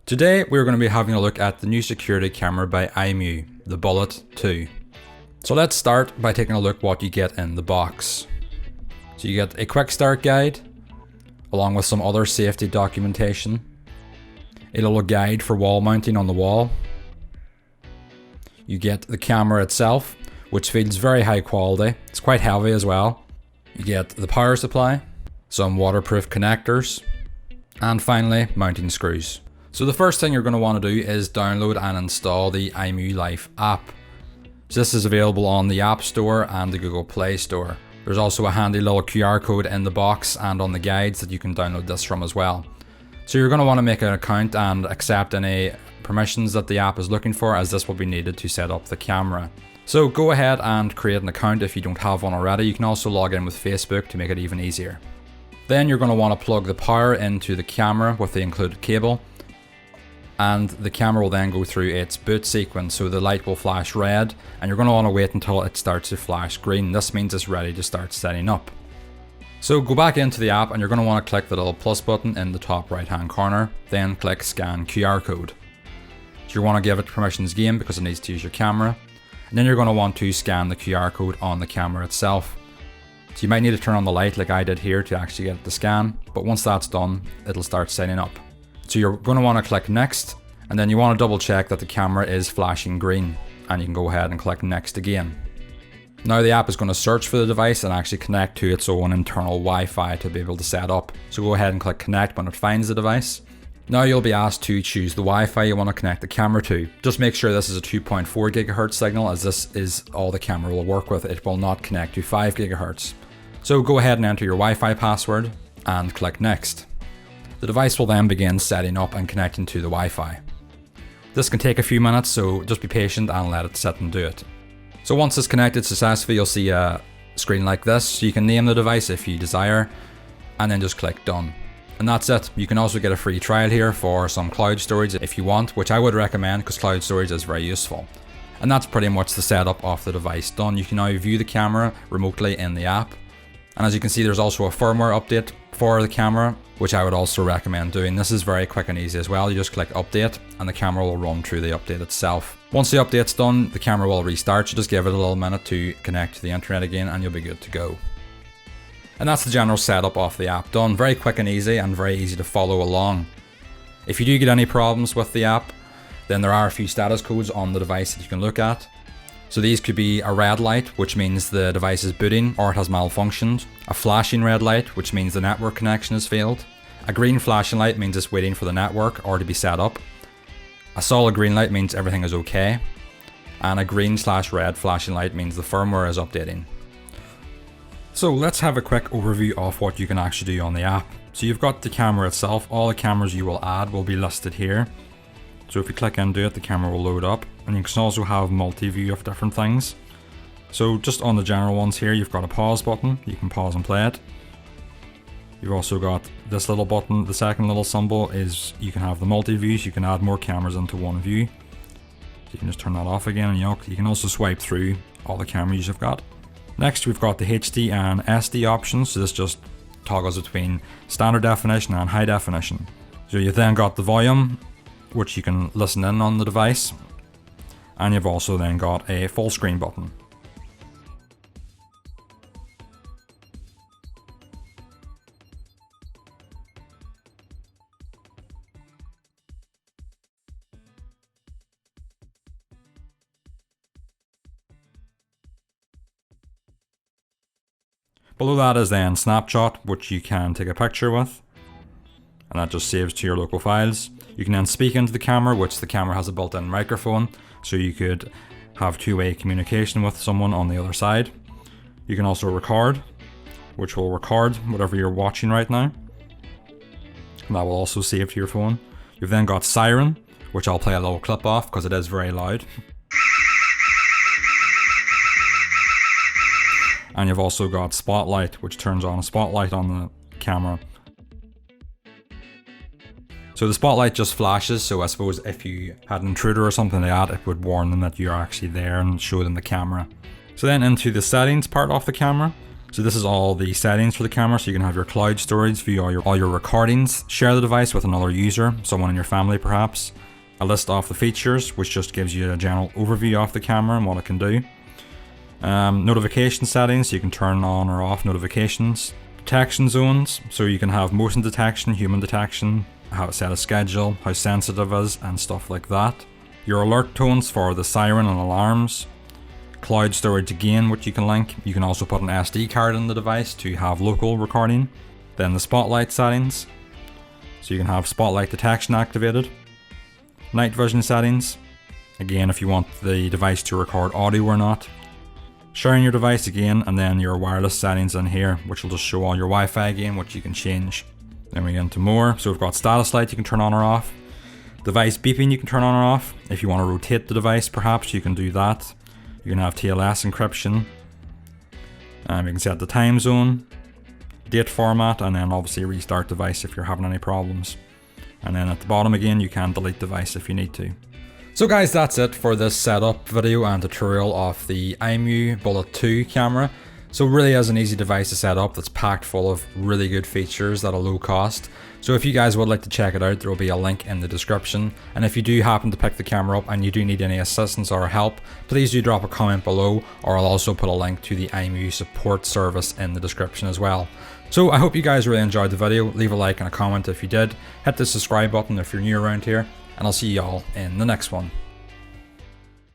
Today we're going to be having a look at the new security camera by iMu, the Bullet 2. So let's start by taking a look what you get in the box. So you get a quick start guide, along with some other safety documentation, a little guide for wall mounting on the wall. You get the camera itself, which feels very high quality. It's quite heavy as well. You get the power supply, some waterproof connectors, and finally mounting screws. So the first thing you're going to want to do is download and install the iMu Life app. So this is available on the App Store and the Google Play Store. There's also a handy little QR code in the box and on the guides that you can download this from as well. So you're going to want to make an account and accept any permissions that the app is looking for, as this will be needed to set up the camera. So go ahead and create an account if you don't have one already. You can also log in with Facebook to make it even easier. Then you're going to want to plug the power into the camera with the included cable, and the camera will then go through its boot sequence, so the light will flash red and you're going to want to wait until it starts to flash green. This means it's ready to start setting up. So go back into the app and you're going to want to click the little plus button in the top right hand corner, then click scan QR code. So you want to give it permissions again because it needs to use your camera, and then you're going to want to scan the QR code on the camera itself. So you might need to turn on the light like I did here to actually get it to scan, but once that's done it'll start setting up. So you're going to want to click next, and then you want to double check that the camera is flashing green, and you can go ahead and click next again. Now the app is going to search for the device and actually connect to its own internal Wi-Fi to be able to set up. So go ahead and click connect when it finds the device. Now you'll be asked to choose the Wi-Fi you want to connect the camera to. Just make sure this is a 2.4 GHz signal, as this is all the camera will work with. It will not connect to 5 GHz. So go ahead and enter your Wi-Fi password and click next. The device will then begin setting up and connecting to the Wi-Fi. This can take a few minutes, so just be patient and let it sit and do it. So once it's connected successfully, you'll see a screen like this. So you can name the device if you desire, and then just click done. And that's it. You can also get a free trial here for some cloud storage if you want, which I would recommend because cloud storage is very useful. And that's pretty much the setup of the device done. You can now view the camera remotely in the app. And as you can see, there's also a firmware update for the camera, which I would also recommend doing. This is very quick and easy as well. You just click update and the camera will run through the update itself. Once the update's done, the camera will restart. So just give it a little minute to connect to the internet again and you'll be good to go. And that's the general setup of the app done. Very quick and easy, and very easy to follow along. If you do get any problems with the app, then there are a few status codes on the device that you can look at. So these could be a red light, which means the device is booting or it has malfunctioned. A flashing red light, which means the network connection has failed. A green flashing light means it's waiting for the network or to be set up. A solid green light means everything is okay. And a green/red flashing light means the firmware is updating. So let's have a quick overview of what you can actually do on the app. So you've got the camera itself. All the cameras you will add will be listed here. So if you click into it, the camera will load up, and you can also have multi-view of different things. So just on the general ones here, you've got a pause button. You can pause and play it. You've also got this little button. The second little symbol is you can have the multi-views. You can add more cameras into one view. So you can just turn that off again, and you can also swipe through all the cameras you've got. Next, we've got the HD and SD options. So this just toggles between standard definition and high definition. So you've then got the volume, which you can listen in on the device, and you've also then got a full screen button. Below that is then snapshot, which you can take a picture with, and that just saves to your local files. You can then speak into the camera, which the camera has a built-in microphone, so you could have two-way communication with someone on the other side. You can also record, which will record whatever you're watching right now, and that will also save to your phone. You've then got siren, which I'll play a little clip off because it is very loud. And you've also got spotlight, which turns on a spotlight on the camera. So the spotlight just flashes, so I suppose if you had an intruder or something like that, it would warn them that you're actually there and show them the camera. So then into the settings part of the camera, So this is all the settings for the camera, so you can have your cloud storage, view all your recordings, share the device with another user, someone in your family perhaps. A list of the features, which just gives you a general overview of the camera and what it can do. Notification settings, so you can turn on or off notifications. Detection zones, so you can have motion detection, human detection, how it set a schedule, how sensitive it is, and stuff like that. Your alert tones for the siren and alarms. Cloud storage again, which you can link. You can also put an SD card in the device to have local recording. Then the spotlight settings, so you can have spotlight detection activated. Night vision settings, again if you want the device to record audio or not. Sharing your device again, and then your wireless settings in here, which will just show all your Wi-Fi again, which you can change. Then we get into more, so we've got status light you can turn on or off. Device beeping you can turn on or off. If you want to rotate the device perhaps, you can do that. You can have TLS encryption. You can set the time zone, date format, and then obviously restart device if you're having any problems. And then at the bottom again, you can delete device if you need to. So guys, that's it for this setup video and tutorial of the iMU Bullet 2 camera. So it really is an easy device to set up that's packed full of really good features at a low cost. So if you guys would like to check it out, there will be a link in the description. And if you do happen to pick the camera up and you do need any assistance or help, please do drop a comment below, or I'll also put a link to the iMU support service in the description as well. So I hope you guys really enjoyed the video. Leave a like and a comment if you did. Hit the subscribe button if you're new around here, and I'll see you all in the next one.